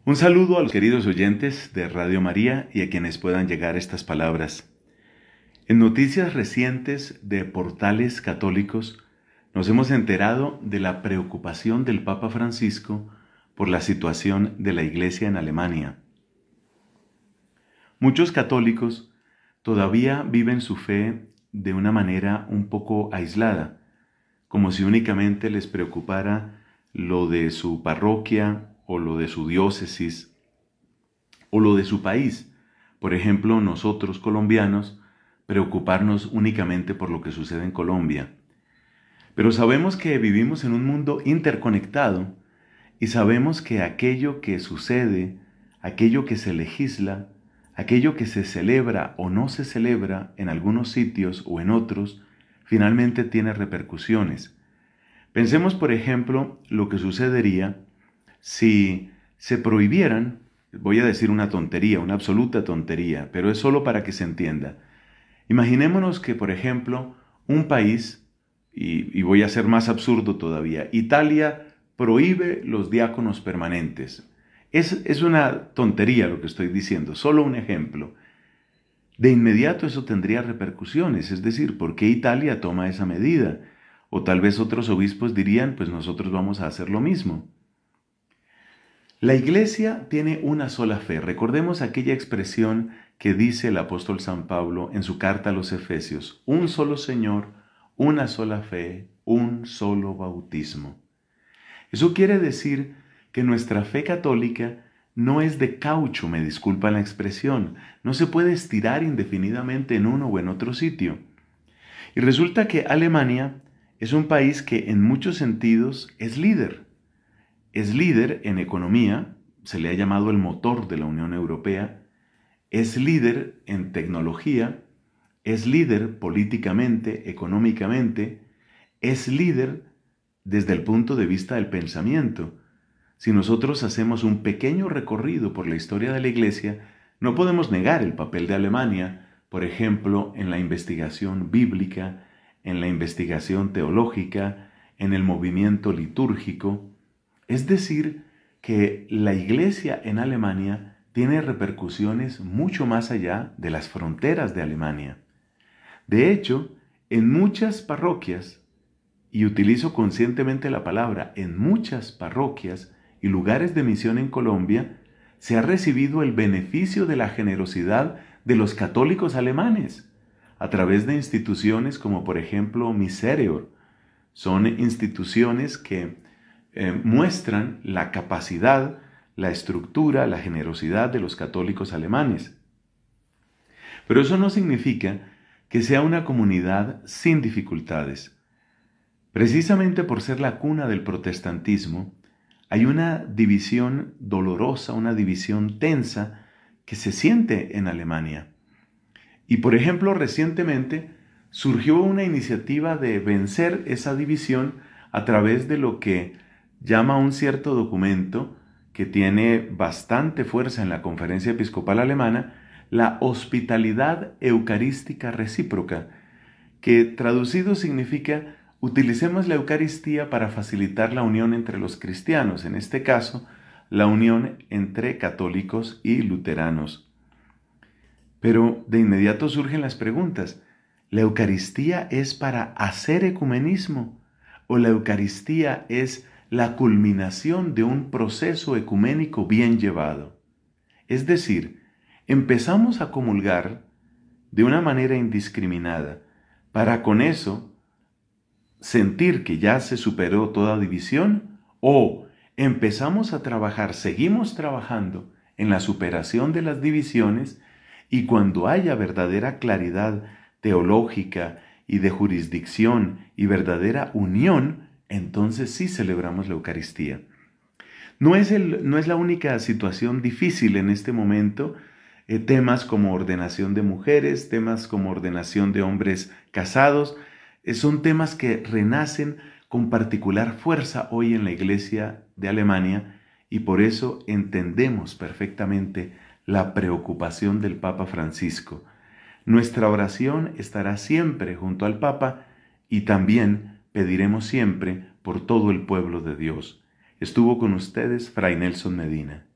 Un saludo a los queridos oyentes de Radio María y a quienes puedan llegar estas palabras. En noticias recientes de portales católicos nos hemos enterado de la preocupación del Papa Francisco por la situación de la Iglesia en Alemania. Muchos católicos todavía viven su fe de una manera un poco aislada, como si únicamente les preocupara lo de su parroquia o lo de su diócesis o lo de su país. Por ejemplo, nosotros colombianos preocuparnos únicamente por lo que sucede en Colombia. Pero sabemos que vivimos en un mundo interconectado y sabemos que aquello que sucede, aquello que se legisla, aquello que se celebra o no se celebra en algunos sitios o en otros, finalmente tiene repercusiones. Pensemos, por ejemplo, lo que sucedería si se prohibieran, voy a decir una tontería, una absoluta tontería, pero es solo para que se entienda. Imaginémonos que, por ejemplo, un país, y voy a ser más absurdo todavía, Italia prohíbe los diáconos permanentes. Es una tontería lo que estoy diciendo, solo un ejemplo. De inmediato eso tendría repercusiones, es decir, ¿por qué Italia toma esa medida? O tal vez otros obispos dirían, pues nosotros vamos a hacer lo mismo. La Iglesia tiene una sola fe. Recordemos aquella expresión que dice el apóstol San Pablo en su carta a los Efesios: un solo Señor, una sola fe, un solo bautismo. Eso quiere decir que nuestra fe católica no es de caucho, me disculpan la expresión, no se puede estirar indefinidamente en uno o en otro sitio. Y resulta que Alemania es un país que en muchos sentidos es líder. Es líder en economía, se le ha llamado el motor de la Unión Europea, es líder en tecnología, es líder políticamente, económicamente, es líder desde el punto de vista del pensamiento. Si nosotros hacemos un pequeño recorrido por la historia de la Iglesia, no podemos negar el papel de Alemania, por ejemplo, en la investigación bíblica, en la investigación teológica, en el movimiento litúrgico. Es decir, que la Iglesia en Alemania tiene repercusiones mucho más allá de las fronteras de Alemania. De hecho, en muchas parroquias, y utilizo conscientemente la palabra, en muchas parroquias y lugares de misión en Colombia, se ha recibido el beneficio de la generosidad de los católicos alemanes, a través de instituciones como por ejemplo Miserior. Son instituciones que muestran la capacidad, la estructura, la generosidad de los católicos alemanes. Pero eso no significa que sea una comunidad sin dificultades. Precisamente por ser la cuna del protestantismo, hay una división dolorosa, una división tensa que se siente en Alemania. Y por ejemplo, recientemente surgió una iniciativa de vencer esa división a través de lo que llama un cierto documento que tiene bastante fuerza en la Conferencia Episcopal Alemana, la hospitalidad eucarística recíproca, que traducido significa utilicemos la Eucaristía para facilitar la unión entre los cristianos, en este caso, la unión entre católicos y luteranos. Pero de inmediato surgen las preguntas: ¿la Eucaristía es para hacer ecumenismo? ¿O la Eucaristía es la culminación de un proceso ecuménico bien llevado? Es decir, empezamos a comulgar de una manera indiscriminada para con eso sentir que ya se superó toda división, o empezamos a trabajar, seguimos trabajando en la superación de las divisiones, y cuando haya verdadera claridad teológica y de jurisdicción y verdadera unión, entonces sí celebramos la Eucaristía. No es la única situación difícil en este momento. Temas como ordenación de mujeres, temas como ordenación de hombres casados, son temas que renacen con particular fuerza hoy en la Iglesia de Alemania, y por eso entendemos perfectamente la preocupación del Papa Francisco. Nuestra oración estará siempre junto al Papa y también pediremos siempre por todo el pueblo de Dios. Estuvo con ustedes Fray Nelson Medina.